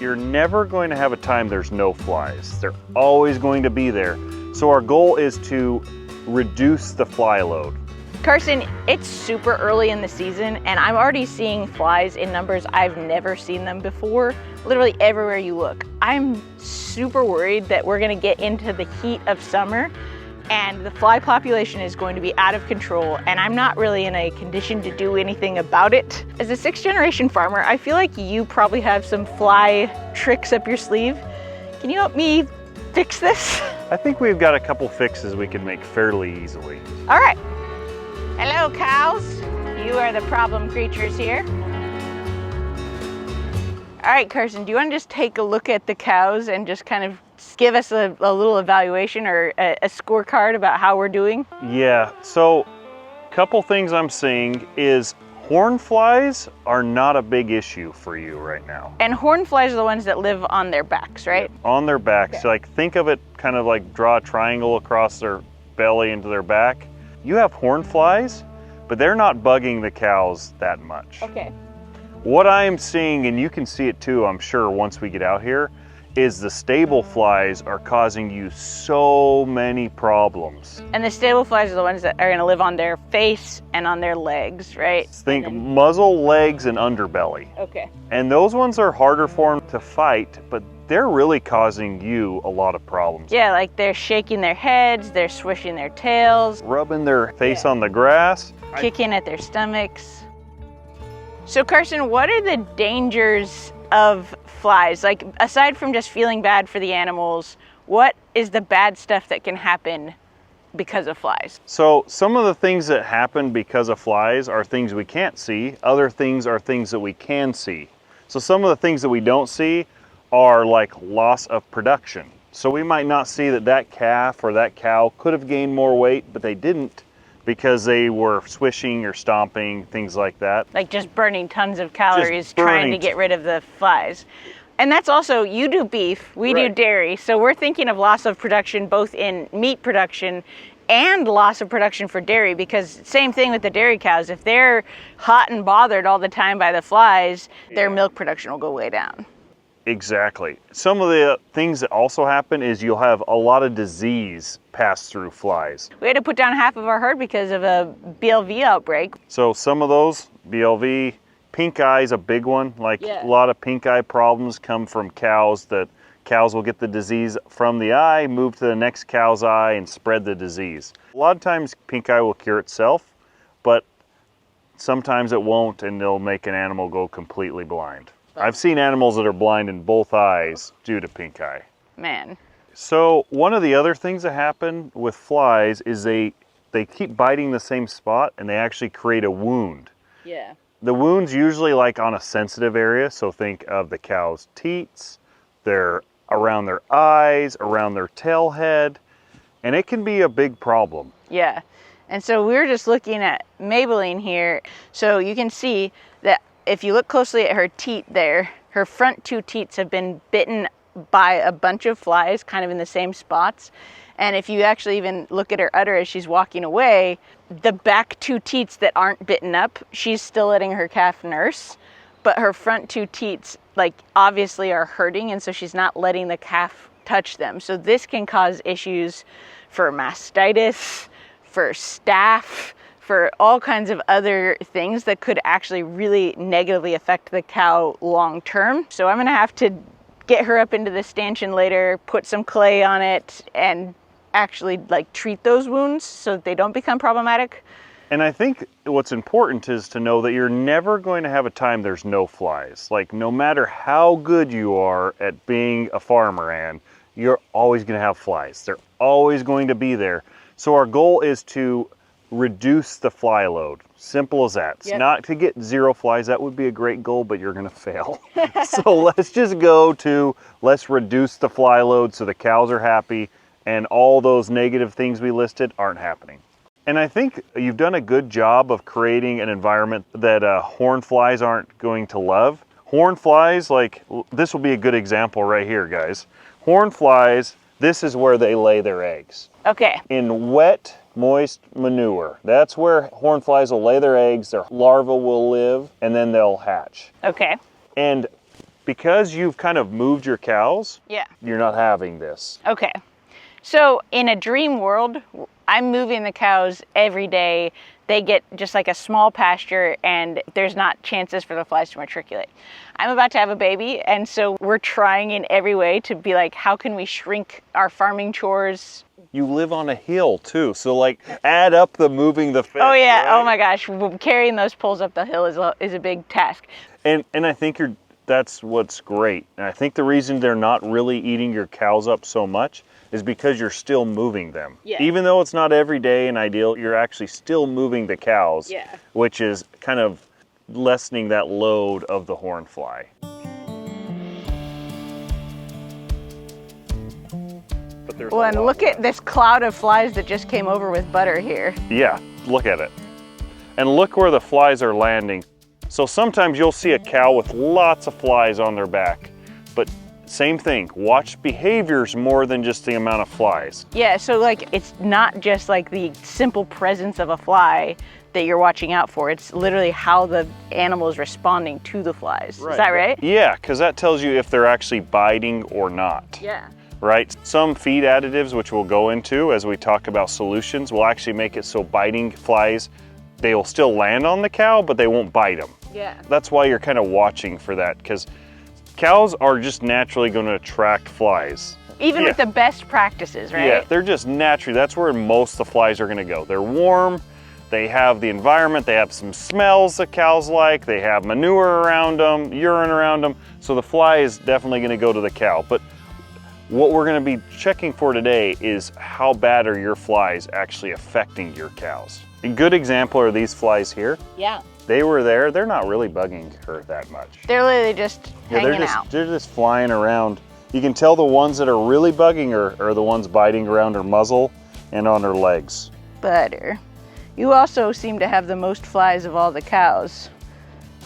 You're never going to have a time there's no flies. They're always going to be there. So our goal is to reduce the fly load. Karson, it's super early in the season and I'm already seeing flies in numbers I've never seen them before, literally everywhere you look. I'm super worried that we're gonna get into the heat of summer and the fly population is going to be out of control and I'm not really in a condition to do anything about it. As a 6th generation farmer, I feel like you probably have some fly tricks up your sleeve. Can you help me fix this? I think we've got a couple fixes we can make fairly easily. All right. Hello, cows. You are the problem creatures here. All right, Karson, do you want to just take a look at the cows and just kind of give us a little evaluation or a scorecard about how we're doing? Yeah, so a couple things I'm seeing is horn flies are not a big issue for you right now. And horn flies are the ones that live on their backs, right? On their backs. Okay. Like think of it kind of like draw a triangle across their belly into their back. You have horn flies, but they're not bugging the cows that much. Okay. What I am seeing, and you can see it too, I'm sure, once we get out here, is the stable flies are causing you so many problems. And the stable flies are the ones that are gonna live on their face and on their legs, right? Think muzzle, legs, and underbelly. Okay. And those ones are harder for them to fight, but they're really causing you a lot of problems. Yeah, like they're shaking their heads, they're swishing their tails, Rubbing their face on the grass. kicking at their stomachs. So Karson, what are the dangers of flies? Like, aside from just feeling bad for the animals, what is the bad stuff that can happen because of flies? So some of the things that happen because of flies are things we can't see. Other things are things that we can see. So some of the things that we don't see are like loss of production. So we might not see that that calf or that cow could have gained more weight, but they didn't because they were swishing or stomping, things like that. Like just burning tons of calories trying to get rid of the flies. And that's also, you do beef, we do dairy, so we're thinking of loss of production both in meat production and loss of production for dairy, because same thing with the dairy cows. If they're hot and bothered all the time by the flies, their milk production will go way down. Exactly. Some of the things that also happen is you'll have a lot of disease pass through flies. We had to put down half of our herd because of a BLV outbreak. So some of those, BLV, pink eye is a big one. Like a lot of pink eye problems come from cows, that cows will get the disease from the eye, move to the next cow's eye and spread the disease. A lot of times pink eye will cure itself, but sometimes it won't, and they'll make an animal go completely blind. I've seen animals that are blind in both eyes due to pink eye. Man. So one of the other things that happen with flies is they keep biting the same spot and they actually create a wound. Yeah. The wound's usually like on a sensitive area, so think of the cow's teats, they're around their eyes, around their tail head, and it can be a big problem. Yeah. And so we're just looking at Maybelline here. So you can see that if you look closely at her teat there, her front 2 teats have been bitten by a bunch of flies kind of in the same spots. And if you actually even look at her udder as she's walking away, the back 2 teats that aren't bitten up, she's still letting her calf nurse, but her front 2 teats like obviously are hurting, and so she's not letting the calf touch them. So this can cause issues for mastitis, for staph, for all kinds of other things that could actually really negatively affect the cow long term. So I'm gonna have to get her up into the stanchion later, put some clay on it, and actually like treat those wounds so that they don't become problematic. And I think what's important is to know that you're never going to have a time there's no flies. Like no matter how good you are at being a farmer, Ann, you're always gonna have flies. They're always going to be there. So our goal is to reduce the fly load. Simple as that. It's not to get 0 flies. That would be a great goal, but you're gonna fail. So let's just go to, let's reduce the fly load so the cows are happy and all those negative things we listed aren't happening. And I think you've done a good job of creating an environment that horn flies aren't going to love. Horn flies, like this will be a good example right here, guys. Horn flies, this is where they lay their eggs. Okay. In wet, moist manure. That's where horn flies will lay their eggs, their larvae will live, and then they'll hatch. Okay. And because you've kind of moved your cows, Yeah. you're not having this. Okay. So in a dream world, I'm moving the cows every day. They get just like a small pasture and there's not chances for the flies to matriculate. I'm about to have a baby, and so we're trying in every way to be like, how can we shrink our farming chores? You live on a hill too, so like add up the moving the fence. Oh yeah, right? oh my gosh, carrying those poles up the hill is a big task. And I think that's what's great. And I think the reason they're not really eating your cows up so much is because you're still moving them. Yeah. Even though it's not every day and ideal, you're actually still moving the cows, Yeah. which is kind of lessening that load of the horn fly. But there's Well, and look at this cloud of flies that just came over with butter here. Yeah, look at it. And look where the flies are landing. So sometimes you'll see a cow with lots of flies on their back, but same thing, watch behaviors more than just the amount of flies. Yeah, so like it's not just like the simple presence of a fly that you're watching out for. It's literally how the animal is responding to the flies. Is that right? Yeah, because that tells you if they're actually biting or not. Yeah. Right? Some feed additives, which we'll go into as we talk about solutions, will actually make it so biting flies, they will still land on the cow, but they won't bite them. Yeah. That's why you're kind of watching for that, because cows are just naturally going to attract flies. Even with the best practices, right? Yeah, they're just naturally, that's where most of the flies are going to go. They're warm, they have the environment, they have some smells that cows like, they have manure around them, urine around them, so the fly is definitely going to go to the cow. But what we're going to be checking for today is how bad are your flies actually affecting your cows. A good example are these flies here. Yeah. They were there, they're not really bugging her that much. They're literally just hanging out. They're just flying around. You can tell the ones that are really bugging her are the ones biting around her muzzle and on her legs. Butter. You also seem to have the most flies of all the cows.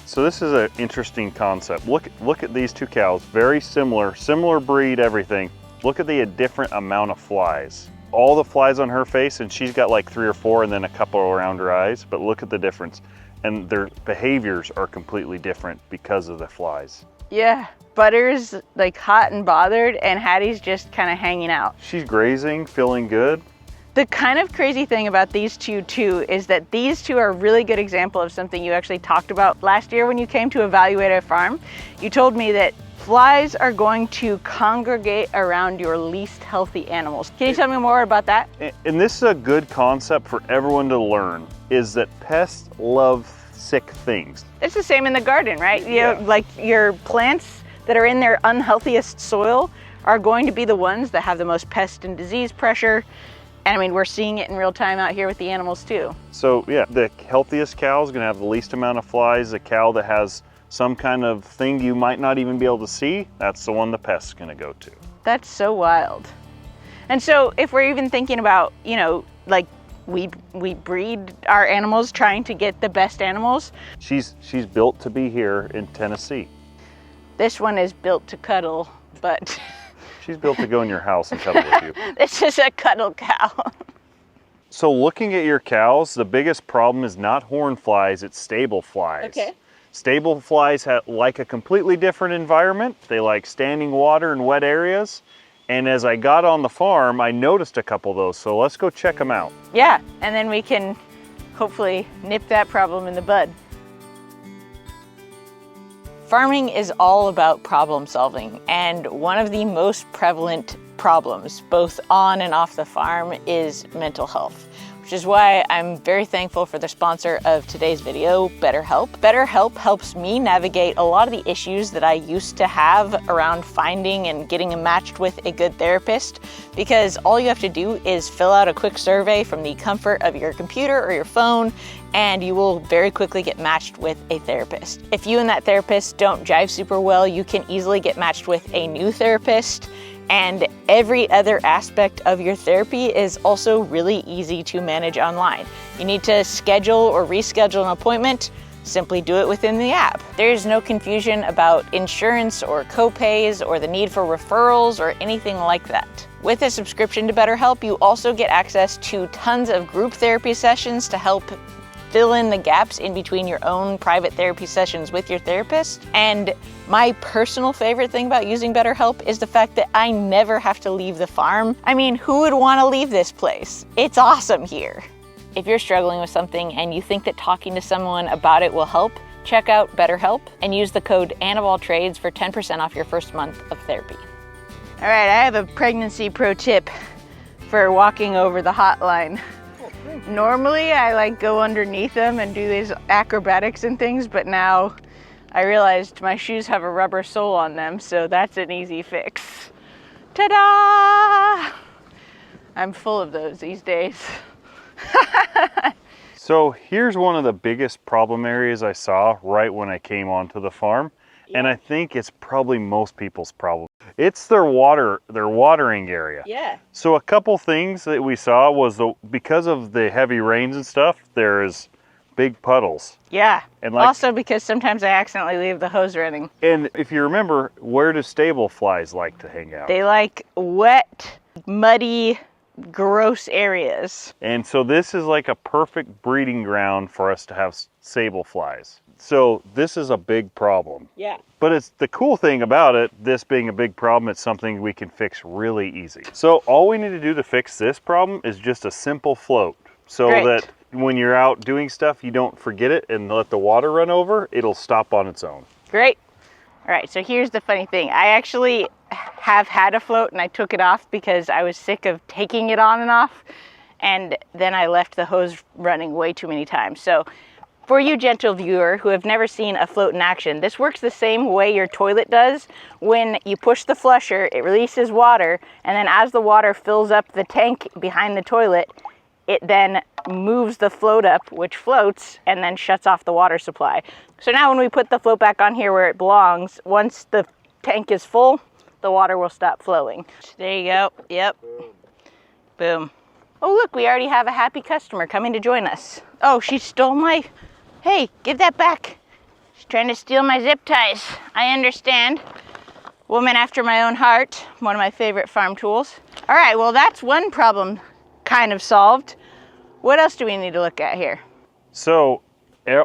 So this is an interesting concept. Look at these two cows, very similar breed, everything. Look at the different amount of flies. All the flies on her face, and she's got like 3 or 4 and then a couple around her eyes, but look at the difference. And their behaviors are completely different because of the flies. Yeah, Butter's like hot and bothered, and Hattie's just kind of hanging out. She's grazing, feeling good. The kind of crazy thing about these two too is that these two are a really good example of something you actually talked about last year when you came to evaluate our farm. You told me that flies are going to congregate around your least healthy animals. Can you tell me more about that? And this is a good concept for everyone to learn, is that pests love sick things. It's the same in the garden, right? You know, like your plants that are in their unhealthiest soil are going to be the ones that have the most pest and disease pressure. And I mean, we're seeing it in real time out here with the animals too. So yeah, the healthiest cow is gonna have the least amount of flies. A cow that has some kind of thing you might not even be able to see, that's the one the pest's gonna go to. That's so wild. And so if we're even thinking about, you know, like we breed our animals trying to get the best animals. She's built to be here in Tennessee. This one is built to cuddle, but She's built to go in your house and cuddle with you. this is a cuddle cow. So looking at your cows, the biggest problem is not horn flies, it's stable flies. Okay. Stable flies like a completely different environment. They like standing water and wet areas. And as I got on the farm, I noticed a couple of those. So let's go check them out. Yeah, and then we can hopefully nip that problem in the bud. Farming is all about problem solving, and one of the most prevalent problems, both on and off the farm, is mental health, which is why I'm very thankful for the sponsor of today's video, BetterHelp. BetterHelp helps me navigate a lot of the issues that I used to have around finding and getting matched with a good therapist, because all you have to do is fill out a quick survey from the comfort of your computer or your phone, and you will very quickly get matched with a therapist. If you and that therapist don't jive super well, you can easily get matched with a new therapist. And every other aspect of your therapy is also really easy to manage online. You need to schedule or reschedule an appointment, simply do it within the app. There's no confusion about insurance or co-pays or the need for referrals or anything like that. With a subscription to BetterHelp, you also get access to tons of group therapy sessions to help fill in the gaps in between your own private therapy sessions with your therapist. And my personal favorite thing about using BetterHelp is the fact that I never have to leave the farm. I mean, who would want to leave this place? It's awesome here. If you're struggling with something and you think that talking to someone about it will help, check out BetterHelp and use the code AnnabelleTrades for 10% off your first month of therapy. All right, I have a pregnancy pro tip for walking over the hotline. Normally I go underneath them and do these acrobatics and things, but now I realized my shoes have a rubber sole on them, so that's an easy fix. Ta-da! I'm full of those these days. So here's one of the biggest problem areas I saw right when I came onto the farm. Yeah. And I think it's probably most people's problem. It's their watering area. Yeah. So a couple things that we saw was because of the heavy rains and stuff, there's big puddles. Yeah. And also because sometimes I accidentally leave the hose running. And if you remember, where do stable flies like to hang out? They like wet, muddy, gross areas. And so this is like a perfect breeding ground for us to have sable flies. So this is a big problem. Yeah. But it's the cool thing about it, this being a big problem, it's something we can fix really easy. So all we need to do to fix this problem is just a simple float. So that when you're out doing stuff, you don't forget it and let the water run over, it'll stop on its own. Great. All right, so here's the funny thing. I actually have had a float and I took it off because I was sick of taking it on and off. And then I left the hose running way too many times. So for you gentle viewer who have never seen a float in action, this works the same way your toilet does. When you push the flusher, it releases water, and then as the water fills up the tank behind the toilet, it then moves the float up, which floats, and then shuts off the water supply. So now when we put the float back on here where it belongs, once the tank is full, the water will stop flowing. There you go. Yep. Boom. Oh look, we already have a happy customer coming to join us. Oh, she stole my... Hey, give that back. She's trying to steal my zip ties. I understand. Woman after my own heart. One of my favorite farm tools. All right, well that's one problem kind of solved. What else do we need to look at here? So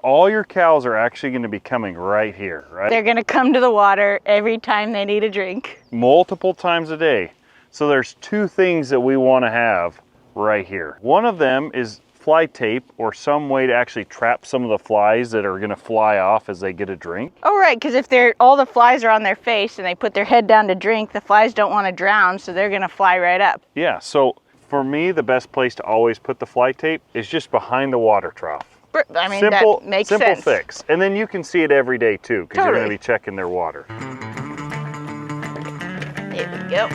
all your cows are actually going to be coming right here, right? They're going to come to the water every time they need a drink. Multiple times a day. So there's two things that we want to have right here. One of them is fly tape or some way to actually trap some of the flies that are going to fly off as they get a drink. Oh right, because if all the flies are on their face and they put their head down to drink, the flies don't want to drown, so they're going to fly right up. Yeah, so for me, the best place to always put the fly tape is just behind the water trough. I mean, that makes sense. Simple fix. And then you can see it every day too, because you're going to be checking their water. There we go.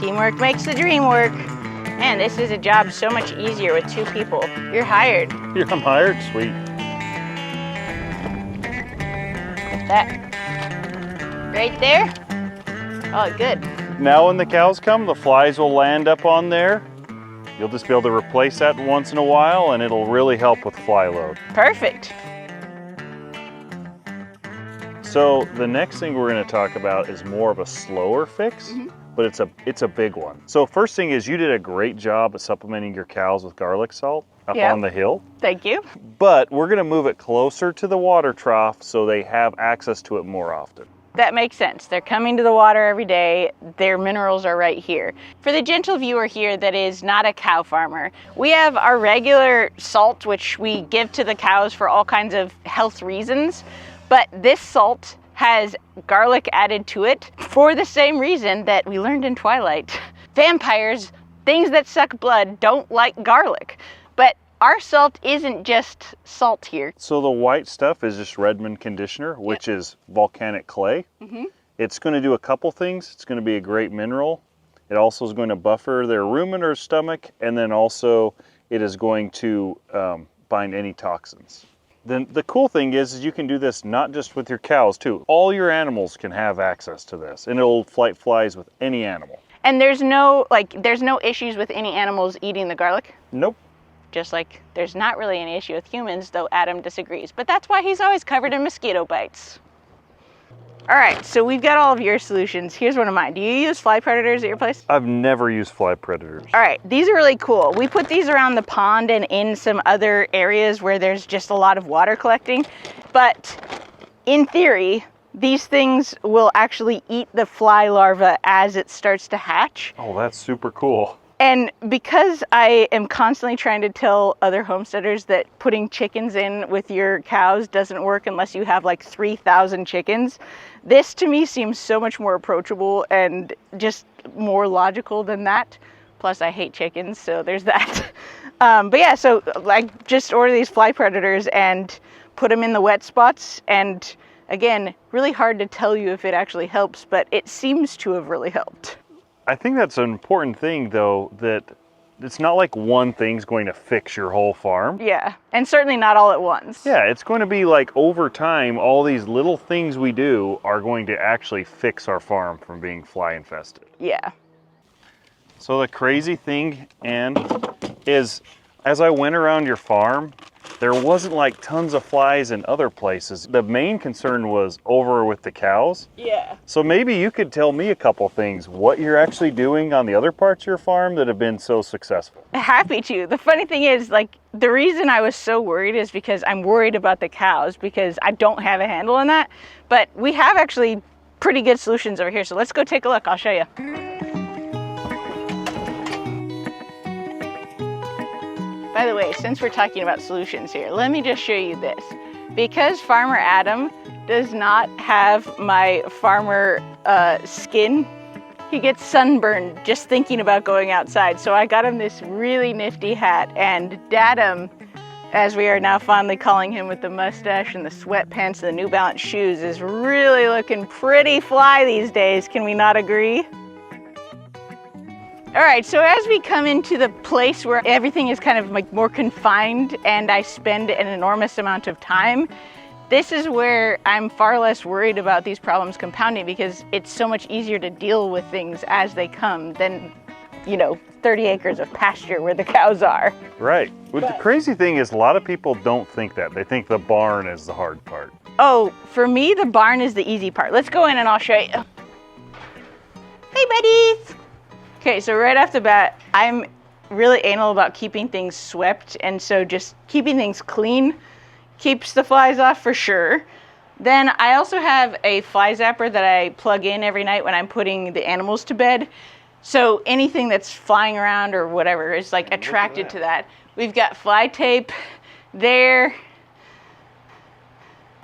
Teamwork makes the dream work. Man, this is a job so much easier with two people. You're hired. I'm hired? Sweet. Put that right there. Oh, good. Now when the cows come, the flies will land up on there. You'll just be able to replace that once in a while, and it'll really help with fly load. Perfect. So the next thing we're going to talk about is more of a slower fix. But it's a big one. So first thing is you did a great job of supplementing your cows with garlic salt up on the hill. Thank you. But we're gonna move it closer to the water trough so they have access to it more often. That makes sense. They're coming to the water every day. Their minerals are right here. For the gentle viewer here that is not a cow farmer, we have our regular salt, which we give to the cows for all kinds of health reasons. But this salt has garlic added to it for the same reason that we learned in Twilight. Vampires, things that suck blood, don't like garlic. But our salt isn't just salt here. So the white stuff is just Redmond conditioner, which is volcanic clay. It's going to do a couple things. It's going to be a great mineral. It also is going to buffer their rumen or stomach, and then also it is going to bind any toxins. Then the cool thing is you can do this not just with your cows too. All your animals can have access to this, and it'll fight flies with any animal. And there's no issues with any animals eating the garlic? Nope. Just like there's not really any issue with humans, though Adam disagrees. But that's why he's always covered in mosquito bites. All right, so we've got all of your solutions. Here's one of mine. Do you use fly predators at your place? I've never used fly predators. All right, these are really cool. We put these around the pond and in some other areas where there's just a lot of water collecting. But in theory, these things will actually eat the fly larva as it starts to hatch. Oh, that's super cool. And because I am constantly trying to tell other homesteaders that putting chickens in with your cows doesn't work unless you have like 3,000 chickens, this to me seems so much more approachable and just more logical than that. Plus I hate chickens, so there's that. But yeah, so like just order these fly predators and put them in the wet spots. And again, really hard to tell you if it actually helps, but it seems to have really helped. I think that's an important thing, though, that it's not like one thing's going to fix your whole farm. Yeah, and certainly not all at once. Yeah, it's going to be like over time, all these little things we do are going to actually fix our farm from being fly infested. Yeah. So the crazy thing, Ann, is as I went around your farm, there wasn't like tons of flies in other places. The main concern was over with the cows. Yeah. So maybe you could tell me a couple things, what you're actually doing on the other parts of your farm that have been so successful. Happy to. The funny thing is, like, the reason I was so worried is because I'm worried about the cows because I don't have a handle on that. But we have actually pretty good solutions over here. So let's go take a look. I'll show you. By the way, since we're talking about solutions here, let me just show you this. Because Farmer Adam does not have my farmer skin, he gets sunburned just thinking about going outside. So I got him this really nifty hat, and Dadum, as we are now fondly calling him with the mustache and the sweatpants and the New Balance shoes, is really looking pretty fly these days. Can we not agree? All right, so as we come into the place where everything is kind of like more confined and I spend an enormous amount of time, this is where I'm far less worried about these problems compounding because it's so much easier to deal with things as they come than, 30 acres of pasture where the cows are. Right. But the crazy thing is a lot of people don't think that. They think the barn is the hard part. Oh, for me, the barn is the easy part. Let's go in and I'll show you. Hey, buddies. Okay, so right off the bat, I'm really anal about keeping things swept, and so just keeping things clean keeps the flies off for sure. Then I also have a fly zapper that I plug in every night when I'm putting the animals to bed. So anything that's flying around or whatever is like attracted to that. We've got fly tape there.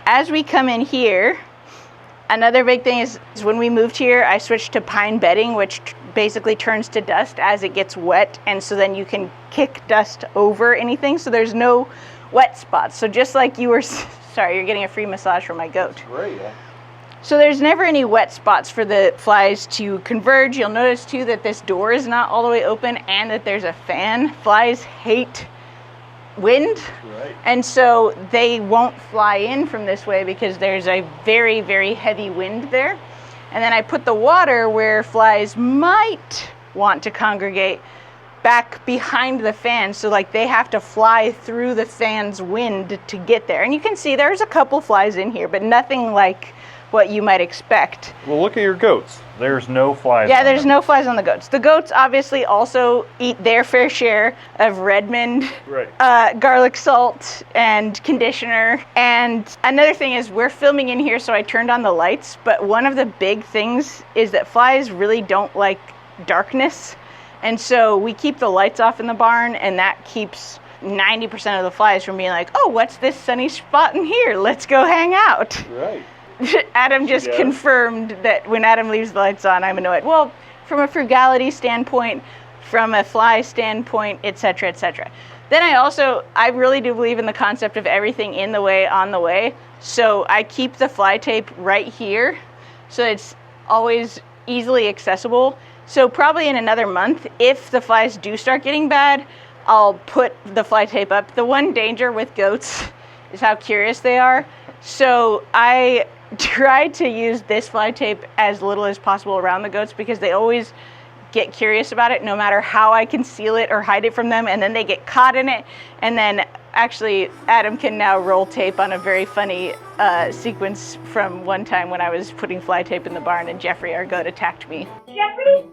As we come in here, another big thing is when we moved here, I switched to pine bedding, which basically turns to dust as it gets wet, and so then you can kick dust over anything, so there's no wet spots. So just like you were, sorry, you're getting a free massage from my goat. That's great. Yeah. So there's never any wet spots for the flies to converge. You'll notice too that this door is not all the way open and that there's a fan. Flies hate wind, Right. and so they won't fly in from this way because there's a very, very heavy wind there. And then I put the water where flies might want to congregate back behind the fan, so like they have to fly through the fan's wind to get there. And you can see there's a couple flies in here, but nothing like what you might expect. Well, look at your goats. There's no flies. Yeah, on there's them. no flies on the goats. The goats obviously also eat their fair share of Redmond, Right. garlic salt, and conditioner. And another thing is we're filming in here, so I turned on the lights. But one of the big things is that flies really don't like darkness. And so we keep the lights off in the barn, and that keeps 90% of the flies from being like, oh, what's this sunny spot in here? Let's go hang out. Right. Adam just confirmed that when Adam leaves the lights on, I'm annoyed. Well, from a frugality standpoint, from a fly standpoint, etc., etc. Then I really do believe in the concept of everything in the way, on the way. So I keep the fly tape right here, so it's always easily accessible. So probably in another month, if the flies do start getting bad, I'll put the fly tape up. The one danger with goats is how curious they are. So I try to use this fly tape as little as possible around the goats because they always get curious about it no matter how I conceal it or hide it from them, and then they get caught in it, and then Actually, Adam can now roll tape on a very funny sequence from one time when I was putting fly tape in the barn and Jeffrey, our goat, attacked me. Jeffrey?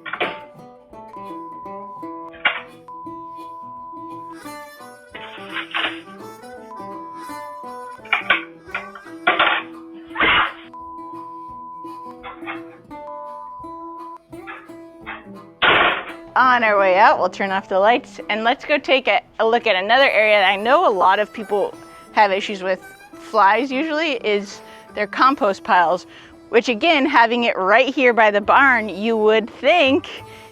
On our way out, we'll turn off the lights and let's go take a look at another area that I know a lot of people have issues with flies usually is their compost piles, which again, having it right here by the barn, you would think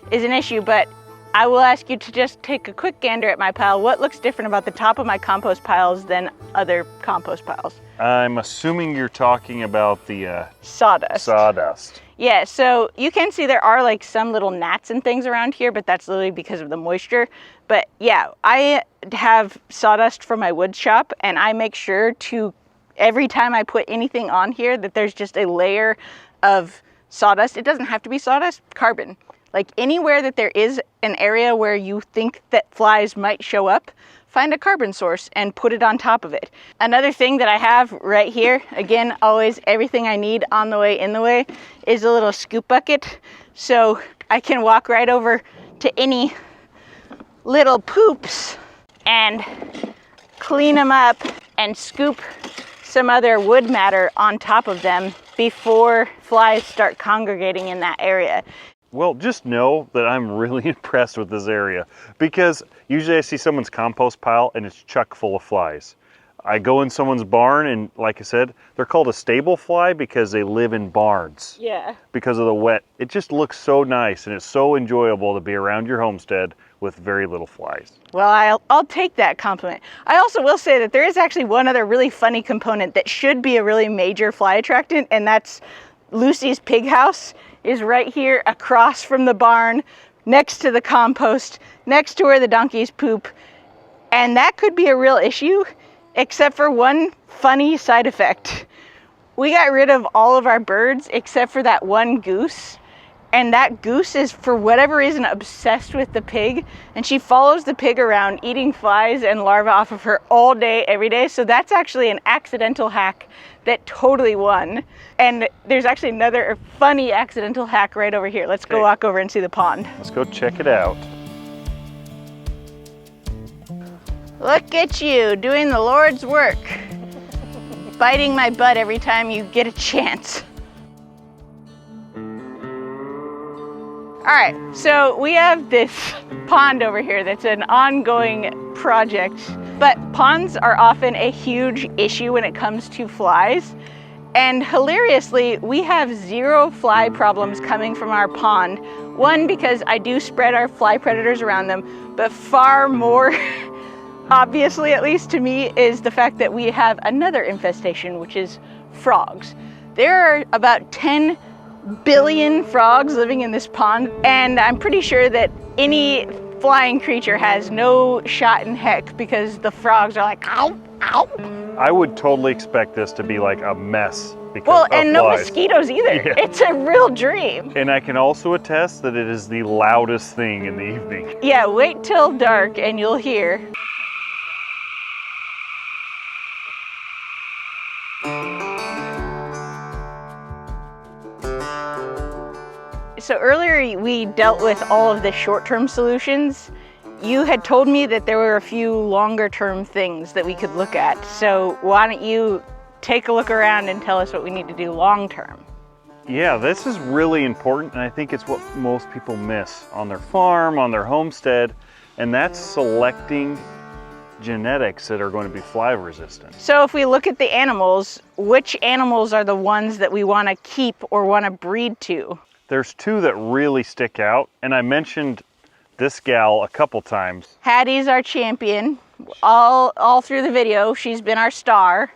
is an issue, but I will ask you to just take a quick gander at my pile. What looks different about the top of my compost piles than other compost piles? I'm assuming you're talking about the Sawdust. Sawdust. Yeah, so you can see there are like some little gnats and things around here, but that's literally because of the moisture. But yeah, I have sawdust from my wood shop and I make sure to, every time I put anything on here, that there's just a layer of sawdust. It doesn't have to be sawdust, carbon. Like anywhere that there is an area where you think that flies might show up, find a carbon source and put it on top of it. Another thing that I have right here, again, always everything I need on the way in the way, is a little scoop bucket. So I can walk right over to any little poops and clean them up and scoop some other wood matter on top of them before flies start congregating in that area. Well, just know that I'm really impressed with this area because usually I see someone's compost pile and it's chock full of flies. I go in someone's barn and like I said, they're called a stable fly because they live in barns. Yeah. Because of the wet. It just looks so nice and it's so enjoyable to be around your homestead with very little flies. Well, I'll take that compliment. I also will say that there is actually one other really funny component that should be a really major fly attractant, and that's Lucy's pig house is right here across from the barn, next to the compost, next to where the donkeys poop. And that could be a real issue, except for one funny side effect. We got rid of all of our birds except for that one goose. And that goose is, for whatever reason, obsessed with the pig. And she follows the pig around, eating flies and larvae off of her all day, every day. So that's actually an accidental hack that totally won. And there's actually another funny accidental hack right over here. Let's go walk over and see the pond. Let's go check it out. Look at you doing the Lord's work. Biting my butt every time you get a chance. All right, so we have this pond over here that's an ongoing project, but ponds are often a huge issue when it comes to flies. And hilariously, we have zero fly problems coming from our pond. One, because I do spread our fly predators around them, but far more, obviously at least to me, is the fact that we have another infestation, which is frogs. There are about 10 billion frogs living in this pond, and I'm pretty sure that any flying creature has no shot in heck because the frogs are like, ow, ow. I would totally expect this to be like a mess because well, of and no flies. mosquitoes either. Yeah. It's a real dream. And I can also attest that it is the loudest thing in the evening. Yeah, wait till dark and you'll hear. So earlier we dealt with all of the short-term solutions. You had told me that there were a few longer-term things that we could look at. So why don't you take a look around and tell us what we need to do long-term? Yeah, this is really important, and I think it's what most people miss on their farm, on their homestead, and that's selecting genetics that are going to be fly resistant. So if we look at the animals, which animals are the ones that we want to keep or want to breed to? There's two that really stick out, and I mentioned this gal a couple times. Hattie's our champion. All through the video, she's been our star.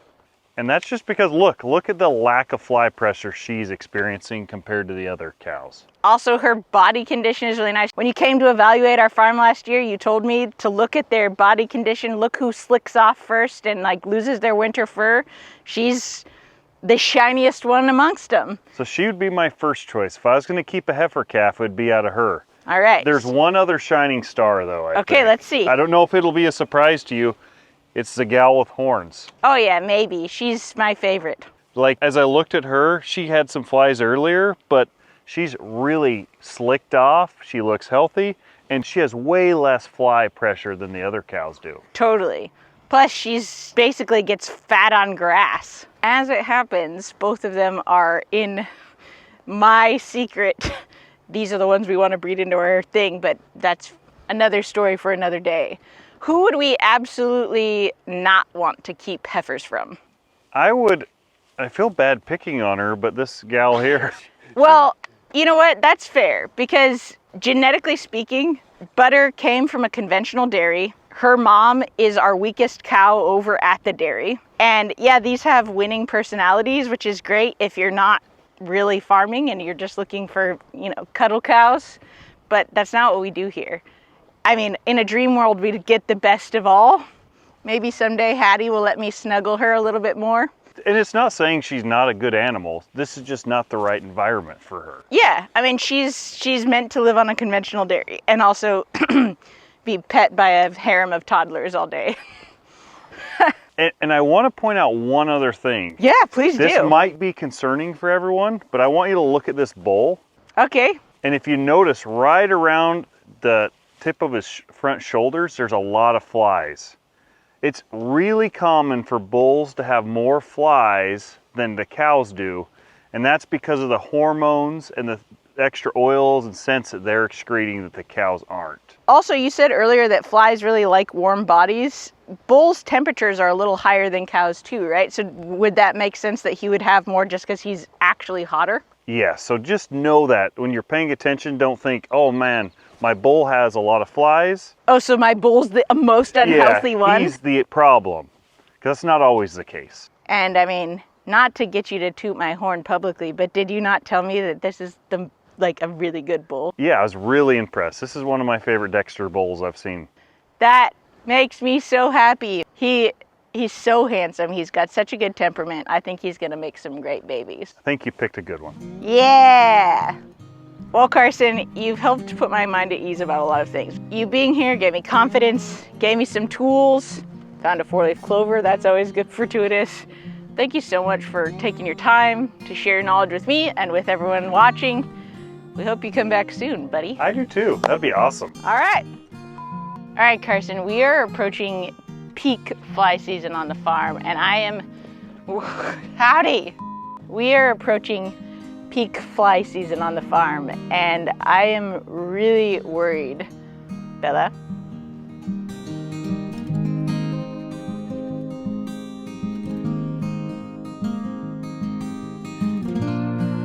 And that's just because, look at the lack of fly pressure she's experiencing compared to the other cows. Also, her body condition is really nice. When you came to evaluate our farm last year, you told me to look at their body condition, look who slicks off first and like loses their winter fur. She's the shiniest one amongst them. So she would be my first choice. If I was going to keep a heifer calf, it would be out of her. All right. There's one other shining star though, I Okay, think. let's see. I don't know if it'll be a surprise to you. It's the gal with horns. Oh yeah, maybe. She's my favorite. Like, as I looked at her, she had some flies earlier, but she's really slicked off. She looks healthy, and she has way less fly pressure than the other cows do. Totally. Plus, she's basically gets fat on grass. As it happens, both of them are in my secret. These are the ones we want to breed into our thing, but that's another story for another day. Who would we absolutely not want to keep heifers from? I feel bad picking on her, but this gal here. Well, you know what? That's fair, because genetically speaking, Butter came from a conventional dairy. Her mom is our weakest cow over at the dairy. And yeah, these have winning personalities, which is great if you're not really farming and you're just looking for, cuddle cows. But that's not what we do here. I mean, in a dream world, we'd get the best of all. Maybe someday Hattie will let me snuggle her a little bit more. And it's not saying she's not a good animal. This is just not the right environment for her. Yeah, I mean, she's meant to live on a conventional dairy and also be pet by a harem of toddlers all day. And I want to point out one other thing. Yeah, please do. This might be concerning for everyone, but I want you to look at this bull. Okay. And if you notice right around the tip of his front shoulders, there's a lot of flies. It's really common for bulls to have more flies than the cows do, and that's because of the hormones and the extra oils and scents that they're excreting that the cows aren't. Also, you said earlier that flies really like warm bodies. Bulls' temperatures are a little higher than cows too, right? So would that make sense that he would have more just because he's actually hotter? Yeah, so just know that when you're paying attention, don't think, oh man, my bull has a lot of flies. Oh, so my bull's the most unhealthy one? He's the problem, because that's not always the case. And I mean, not to get you to toot my horn publicly, but did you not tell me that this is a really good bull? Yeah, I was really impressed. This is one of my favorite Dexter bulls I've seen. That makes me so happy. He's so handsome. He's got such a good temperament. I think he's gonna make some great babies. I think you picked a good one. Yeah. Well, Karson, you've helped put my mind at ease about a lot of things. You being here gave me confidence, gave me some tools, found a 4-leaf clover. That's always good, fortuitous. Thank you so much for taking your time to share your knowledge with me and with everyone watching. We hope you come back soon, buddy. I do too. That'd be awesome. All right. All right, Karson, we are approaching peak fly season on the farm, and I am, howdy. We are approaching peak fly season on the farm, and I am really worried. Bella?